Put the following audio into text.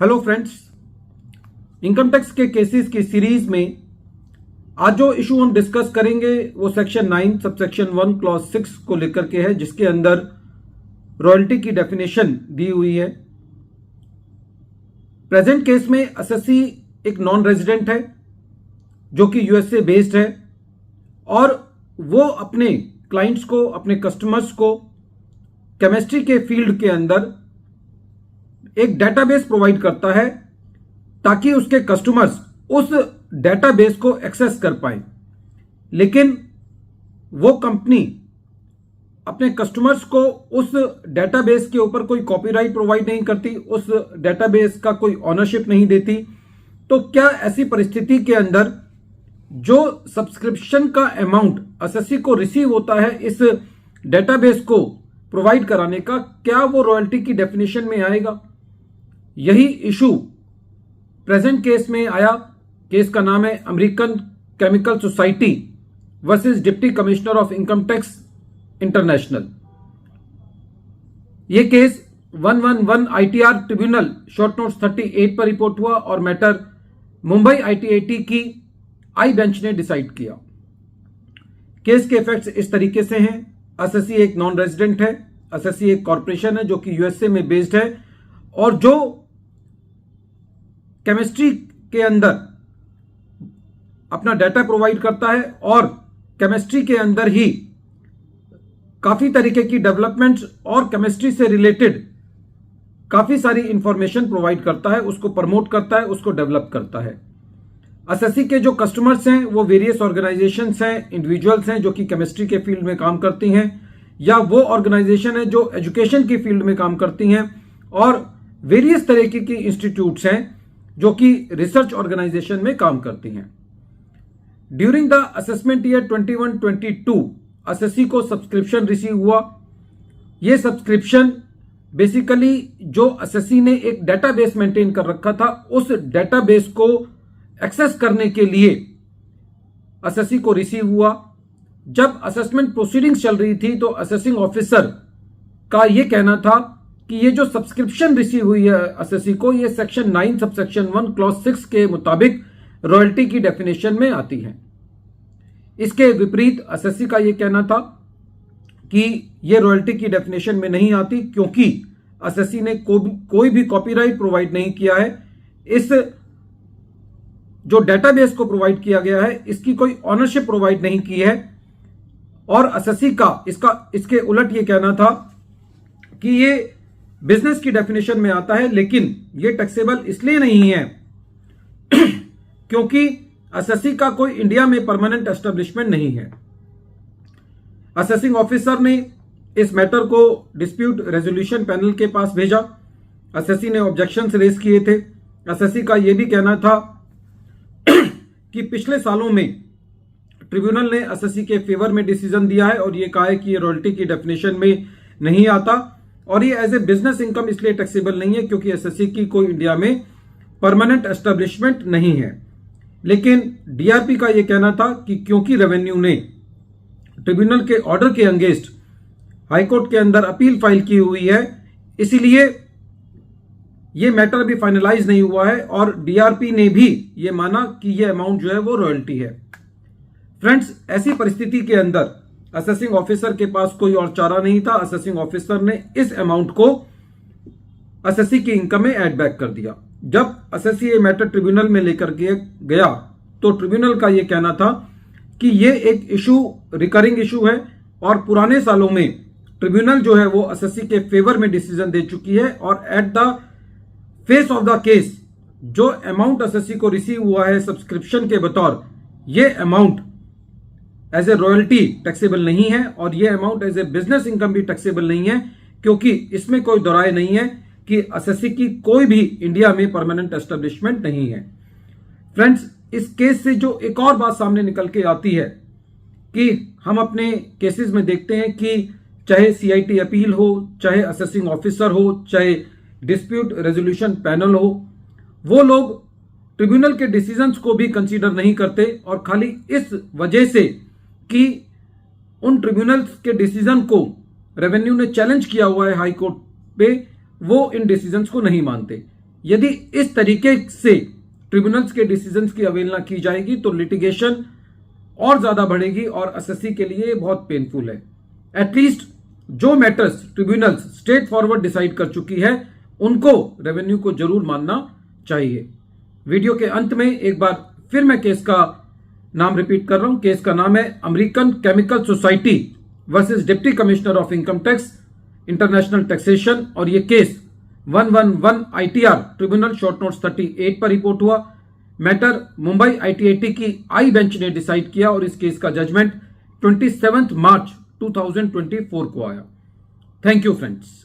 Hello friends, income tax के cases की series में आज जो इशू हम डिस्कस करेंगे वो सेक्शन 9 सबसेक्शन 1 क्लॉज 6 को लेकर के है, जिसके अंदर रॉयल्टी की डेफिनेशन दी हुई है। प्रेजेंट केस में एसएससी एक नॉन रेजिडेंट है जो कि यूएसए बेस्ड है और वो अपने क्लाइंट्स को, अपने कस्टमर्स को केमिस्ट्री के फील्ड के अंदर एक डेटाबेस प्रोवाइड करता है ताकि उसके कस्टमर्स उस डेटाबेस को एक्सेस कर पाए। लेकिन वो कंपनी अपने कस्टमर्स को उस डेटाबेस के ऊपर कोई कॉपीराइट प्रोवाइड नहीं करती, उस डेटाबेस का कोई ऑनरशिप नहीं देती। तो क्या ऐसी परिस्थिति के अंदर जो सब्सक्रिप्शन का अमाउंट एसएससी को रिसीव होता है इस डेटाबेस को प्रोवाइड कराने का, क्या वो रॉयल्टी की डेफिनेशन में आएगा? यही इशू प्रेजेंट केस में आया। केस का नाम है American Chemical Society versus deputy commissioner of income tax international. यह case 111 ITR tribunal short notes 38 पर रिपोर्ट हुआ और मैटर मुंबई आईटीएटी की आई बेंच ने डिसाइड किया। केस के इफेक्ट्स इस तरीके से हैं। एसएससी एक नॉन रेजिडेंट है, एसएससी एक कॉर्पोरेशन है जो कि यूएसए में बेस्ड है और जो केमिस्ट्री के अंदर अपना डाटा प्रोवाइड करता है और केमिस्ट्री के अंदर ही काफी तरीके की डेवलपमेंट्स और केमिस्ट्री से रिलेटेड काफी सारी इंफॉर्मेशन प्रोवाइड करता है, उसको प्रमोट करता है, उसको डेवलप करता है। एसएससी के जो कस्टमर्स हैं वो वेरियस ऑर्गेनाइजेशंस हैं, इंडिविजुअल्स हैं जो कि केमिस्ट्री के फील्ड में काम करती हैं, या वो ऑर्गेनाइजेशन है जो एजुकेशन की फील्ड में काम करती हैं, और वेरियस तरीके की इंस्टीट्यूट्स हैं जो कि रिसर्च ऑर्गेनाइजेशन में काम करती हैं। During the assessment year 21-22 SSC को सब्सक्रिप्शन रिसीव हुआ। यह सब्सक्रिप्शन बेसिकली जो एसएससी ने एक डेटाबेस मेंटेन कर रखा था उस डेटाबेस को एक्सेस करने के लिए एसएससी को रिसीव हुआ। जब असेसमेंट प्रोसीडिंग्स चल रही थी तो असेसिंग ऑफिसर का यह कहना था कि ये जो सब्सक्रिप्शन रिसीव हुई है एसएससी को, ये सेक्शन 9 सबसेक्शन 1 क्लॉज 6 के मुताबिक रॉयल्टी की डेफिनेशन में आती है। इसके विपरीत एसएससी का यह कहना था कि ये रॉयल्टी की डेफिनेशन में नहीं आती क्योंकि एसएससी ने कोई भी कॉपीराइट प्रोवाइड नहीं किया है। इस जो डेटाबेस को प्रोवाइड किया गया है इसकी कोई ऑनरशिप प्रोवाइड नहीं की है। और एसएससी का इसके उलट ये कहना था कि ये बिजनेस की डेफिनेशन में आता है, लेकिन ये टैक्सेबल इसलिए नहीं है क्योंकि एसएससी का कोई इंडिया में परमानेंट एस्टेब्लिशमेंट नहीं है। असेसिंग ऑफिसर ने इस मैटर को डिस्प्यूट रेजोल्यूशन पैनल के पास भेजा। एसएससी ने ऑब्जेक्शंस रेज किए थे। एसएससी का यह भी कहना था कि पिछले सालों में ट्रिब्यूनल ने एसएससी के फेवर में डिसीजन दिया है और यह कहा है कि ये रॉयल्टी की डेफिनेशन में नहीं आता और ये एज ए बिजनेस इनकम इसलिए टैक्सेबल नहीं है क्योंकि एसएससी की कोई इंडिया में परमानेंट एस्टेब्लिशमेंट नहीं है। लेकिन डीआरपी का यह कहना था कि क्योंकि रेवेन्यू ने ट्रिब्यूनल के ऑर्डर के अगेंस्ट हाईकोर्ट के अंदर अपील फाइल की हुई है, इसीलिए यह मैटर भी फाइनलाइज नहीं हुआ है और डीआरपी ने भी यह माना कि यह अमाउंट जो है वो रॉयल्टी है। फ्रेंड्स, ऐसी परिस्थिति के अंदर असेसिंग ऑफिसर के पास कोई और चारा नहीं था। असेसिंग ऑफिसर ने इस अमाउंट को एसएससी की इनकम में ऐड बैक कर दिया। जब एसएससी ये मैटर ट्रिब्यूनल में लेकर गया तो ट्रिब्यूनल का यह कहना था कि ये एक इशू रिकरिंग इशू है और पुराने सालों में ट्रिब्यूनल जो है वो एसएससी के फेवर में डिसीजन दे चुकी है और at the face of the case जो अमाउंट एसएससी को रिसीव हुआ है सब्सक्रिप्शन के बतौर, ये amount as a royalty taxable नहीं है और यह amount as a business income भी टैक्सेबल नहीं है क्योंकि इसमें कोई दो राय नहीं है कि एसएससी की कोई भी इंडिया में परमानेंट एस्टेब्लिशमेंट नहीं है। फ्रेंड्स, इस केस से जो एक और बात सामने निकल के आती है कि हम अपने केसेस में देखते हैं कि चाहे सीआईटी अपील हो, चाहे असेसिंग ऑफिसर हो, चाहे डिस्प्यूट रेजोल्यूशन पैनल हो, वो लोग ट्रिब्यूनल के डिसीजंस को भी कंसीडर नहीं करते और खाली इस वजह से कि उन ट्रिब्यूनल्स के डिसीजन को रेवेन्यू ने चैलेंज किया हुआ है हाई कोर्ट पे, वो इन डिसीजंस को नहीं मानते। यदि इस तरीके से ट्रिब्यूनल्स के डिसीजंस की अवहेलना की जाएगी तो लिटिगेशन और ज्यादा बढ़ेगी और एसएससी के लिए बहुत पेनफुल है। एटलीस्ट जो matters tribunals straight forward decide कर चुकी है उनको रेवेन्यू को जरूर मानना चाहिए। वीडियो के अंत में एक बार फिर मैं केस का नाम रिपीट कर रहा हूं। केस का नाम है American Chemical Society versus deputy commissioner of income tax international taxation, और ये case 111 ITR tribunal short notes 38 पर रिपोर्ट हुआ। मैटर मुंबई ITAT की आई बेंच ने डिसाइड किया और इस केस का जजमेंट 27 मार्च 2024 को आया। Thank you friends.